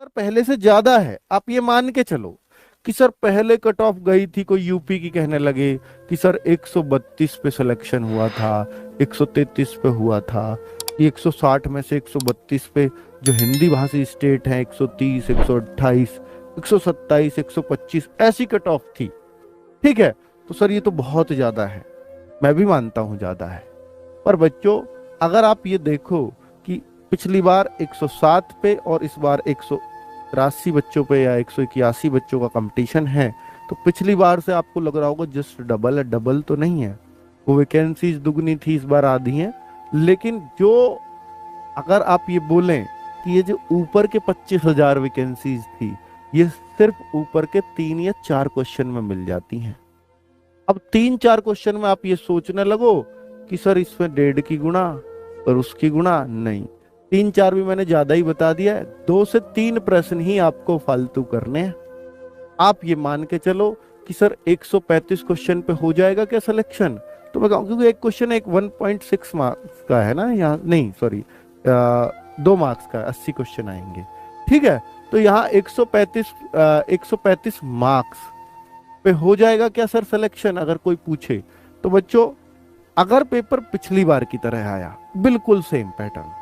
Sir पहले से ज्यादा है, आप ये मान के चलो कि सर पहले कट ऑफ गई थी, कोई यूपी की कहने लगे कि सर 132 पे सिलेक्शन हुआ था, 133 पे हुआ था, कि 160 में से 132 पे जो हिंदी भाषी स्टेट हैं 130, 128, 127, 125 ऐसी कट ऑफ थी। ठीक है, तो सर ये तो बहुत ज्यादा है, मैं भी मानता हूं ज्यादा है। पर बच्चों अगर आप ये देखो कि पिछली बार 107 पे और इस बार 183 बच्चों पे या 181 बच्चों का कंपटीशन है, तो पिछली बार से आपको लग रहा होगा जस्ट डबल है। डबल तो नहीं है, वो वैकेंसीज दुगनी थी, इस बार आधी हैं। लेकिन जो अगर आप ये बोलें कि ये जो ऊपर के 25,000 वैकेंसीज थी, ये सिर्फ ऊपर के 3 या 4 क्वेश्चन में मिल जाती हैं। अब 3-4 क्वेश्चन में आप ये सोचने लगो कि सर इसमें 1.5 की गुणा और उसकी गुणा, नहीं, 3-4 भी मैंने ज्यादा ही बता दिया है। 2 से 3 प्रश्न ही आपको फालतू करने हैं। आप ये मान के चलो कि सर 135 क्वेश्चन पे हो जाएगा क्या सिलेक्शन? तो मैं कहूँ क्योंकि एक क्वेश्चन एक 1.6 मार्क्स का है ना, यहाँ नहीं सॉरी 2 मार्क्स का 80 क्वेश्चन आएंगे। ठीक है, तो यहाँ 135 मार्क्स पे हो जाएगा क्या सर सिलेक्शन, अगर कोई पूछे तो? बच्चों अगर पेपर पिछली बार की तरह आया, बिल्कुल सेम पैटर्न,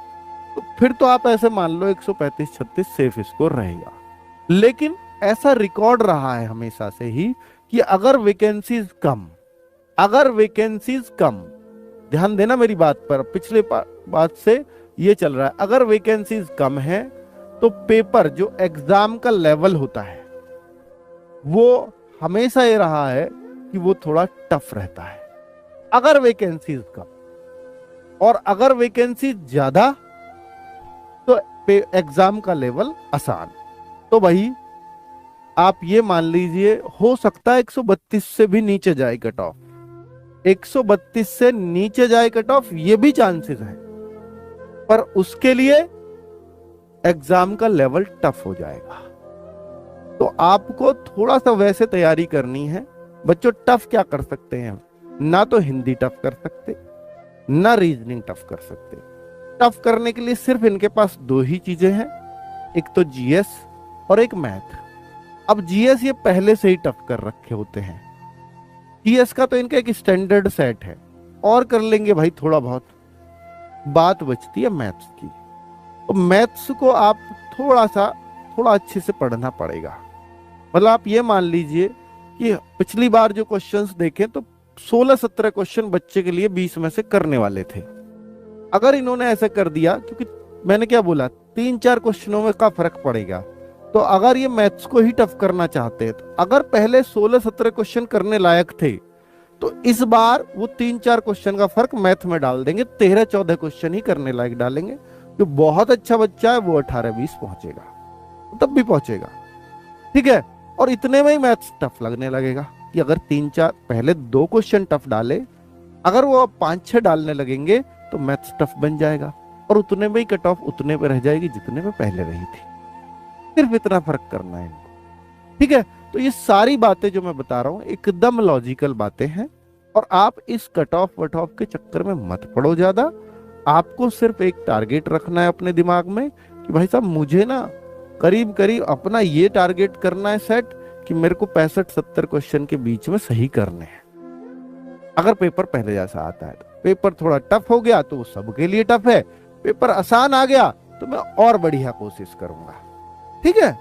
तो फिर तो आप ऐसे मान लो 135-36 सेफ स्कोर रहेगा। लेकिन ऐसा रिकॉर्ड रहा है हमेशा से ही कि अगर वैकेंसीज कम, अगर वैकेंसीज कम, ध्यान देना मेरी बात पर, पिछले बात से ये चल रहा है, अगर वैकेंसीज कम है तो पेपर जो एग्जाम का लेवल होता है वो हमेशा ये रहा है कि वो थोड़ा टफ रहता है अगर वैकेंसीज कम। और अगर वैकेंसी ज्यादा तो एग्जाम का लेवल आसान। तो भाई आप ये मान लीजिए हो सकता है 132 से भी नीचे जाए कट ऑफ, 132 से नीचे जाए कट ऑफ, ये भी चांसेस है। पर उसके लिए एग्जाम का लेवल टफ हो जाएगा। तो आपको थोड़ा सा वैसे तैयारी करनी है। बच्चों टफ क्या कर सकते हैं? ना तो हिंदी टफ कर सकते, ना रीजनिंग टफ कर सकते। टफ करने के लिए सिर्फ इनके पास 2 ही चीजें हैं, एक तो जीएस और एक मैथ। अब जीएस ये पहले से ही टफ कर रखे होते हैं, जीएस का तो इनका एक स्टैंडर्ड सेट है, और कर लेंगे भाई थोड़ा बहुत। बात बचती है मैथ्स की। तो मैथ्स को आप थोड़ा अच्छे से पढ़ना पड़ेगा। मतलब आप ये मान लीजिए कि पिछली बार जो क्वेश्चंस देखें तो 16-17 क्वेश्चन बच्चे के लिए 20 में से करने वाले थे। अगर इन्होंने ऐसा कर दिया, क्योंकि मैंने क्या बोला 3-4 क्वेश्चनों में का फर्क पड़ेगा, तो अगर ये मैथ्स को ही टफ करना चाहते हैं, तो अगर पहले 16-17 क्वेश्चन करने लायक थे, तो इस बार वो 3-4 क्वेश्चन का फर्क मैथ में डाल देंगे, 13-14 क्वेश्चन ही करने लायक डालेंगे। जो बहुत अच्छा बच्चा है वो 18-20 पहुंचेगा, तब भी पहुंचेगा। ठीक है, और इतने में ही मैथ्स टफ लगने लगेगा कि अगर 3-4 पहले 2 क्वेश्चन टफ डाले, अगर वो 5-6 डालने लगेंगे तो मैथ्स टफ बन जाएगा, और उतने में ही कट ऑफ उतने पे रह जाएगी जितने में पहले रही थी। सिर्फ इतना फर्क करना है इनको। ठीक है, तो ये सारी बातें जो मैं बता रहा हूं एकदम लॉजिकल बातें हैं, और आप इस कट ऑफ वट ऑफ के चक्कर में मत पड़ो ज्यादा। आपको सिर्फ एक टारगेट रखना है अपने दिमाग में कि भाई साहब मुझे ना करीब करीब अपना ये टारगेट करना है सेट कि मेरे को 65-70 क्वेश्चन के बीच में सही करने हैं। अगर पेपर पहले जैसा आता है, तो पेपर थोड़ा टफ हो गया तो वो सबके लिए टफ है, पेपर आसान आ गया तो मैं और बढ़िया कोशिश करूंगा। ठीक है,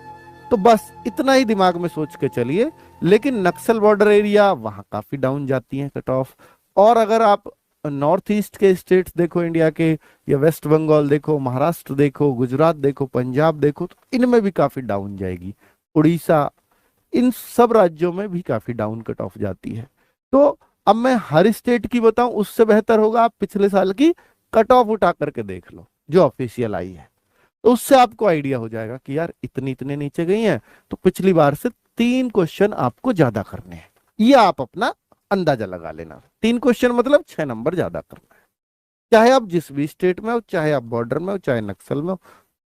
तो बस इतना ही दिमाग में सोच के चलिए। लेकिन नक्सल बॉर्डर एरिया वहां काफी डाउन जाती है कट ऑफ। और अगर आप नॉर्थ ईस्ट के स्टेट्स देखो इंडिया के, या वेस्ट बंगाल देखो, महाराष्ट्र देखो, गुजरात देखो, पंजाब देखो, तो इनमें भी काफी डाउन जाएगी। उड़ीसा, इन सब राज्यों में भी काफी डाउन कट ऑफ जाती है। तो अब मैं हर स्टेट की बताऊं उससे बेहतर होगा आप पिछले साल की कट ऑफ उठा करके देख लो जो ऑफिशियल आई है, तो उससे आपको आइडिया हो जाएगा कि यार इतनी इतने नीचे गई हैं, तो पिछली बार से 3 क्वेश्चन आपको ज्यादा करने हैं। ये आप अपना अंदाजा लगा लेना, 3 क्वेश्चन मतलब 6 नंबर ज्यादा करना है। चाहे आप जिस भी स्टेट में हो, चाहे आप बॉर्डर में हो, चाहे नक्सल में हो,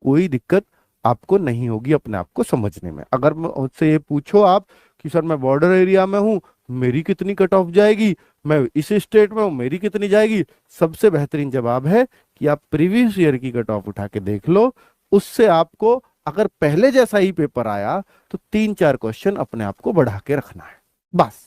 कोई दिक्कत आपको नहीं होगी अपने आप को समझने में। अगर मुझसे ये पूछो आप कि सर मैं बॉर्डर एरिया में हूं, मेरी कितनी कट ऑफ जाएगी, मैं इस स्टेट में हूं मेरी कितनी जाएगी, सबसे बेहतरीन जवाब है कि आप प्रीवियस ईयर की कट ऑफ उठा के देख लो। उससे आपको अगर पहले जैसा ही पेपर आया तो 3-4 क्वेश्चन अपने आप को बढ़ा के रखना है, बस।